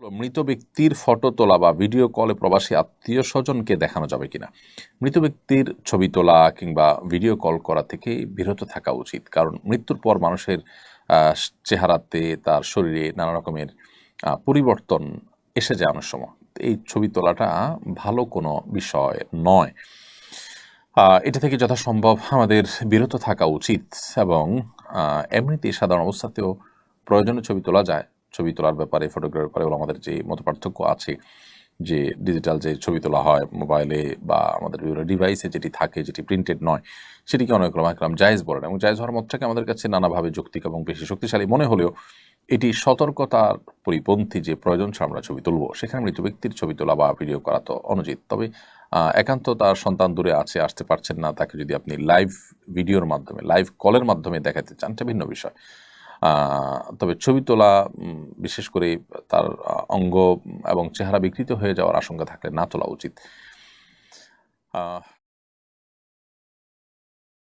মৃত ব্যক্তির ফটো তোলা বা ভিডিও কলে প্রবাসী আত্মীয় স্বজনকে দেখানো যাবে কিনা? মৃত ব্যক্তির ছবি তোলা কিংবা ভিডিও কল করা থেকে বিরত থাকা উচিত, কারণ মৃত্যুর পর মানুষের চেহারাতে, তার শরীরে নানা রকমের পরিবর্তন এসে যায় অনেক সময়। এই ছবি তোলাটা ভালো কোনো বিষয় নয়। এটা থেকে যথাসম্ভব আমাদের বিরত থাকা উচিত এবং এমনিতেই সাধারণ অবস্থাতেও প্রয়োজনে ছবি তোলা যায়। ছবি তোলার ব্যাপারে, ফটোগ্রাফির ব্যাপারে আমাদের যে মতপার্থক্য আছে, যে ডিজিটাল যে ছবি তোলা হয় মোবাইলে বা আমাদের বিভিন্ন ডিভাইসে যেটি থাকে, যেটি প্রিন্টেড নয়, সেটিকে অনেক ওলামায়ে জায়েজ বলেন এবং জায়েজ হওয়ার মতটাকে আমাদের কাছে নানাভাবে যৌক্তিক এবং বেশি শক্তিশালী মনে হলেও এটি সতর্কতার পরিপন্থী যে প্রয়োজন ছাড়া আমরা ছবি তুলব, সেখানে মৃত ব্যক্তির ছবি তোলা বা ভিডিও করা তো অনুচিত। তবে একান্ত তার সন্তান দূরে আসতে পারছেন না, তাকে যদি আপনি লাইভ ভিডিওর মাধ্যমে, লাইভ কলের মাধ্যমে দেখাতে চান, এটা ভিন্ন বিষয়। তবে ছবি তোলা, বিশেষ করে তার অঙ্গ এবং চেহারা বিকৃত হয়ে যাওয়ার আশঙ্কা থাকলে না তোলা উচিত।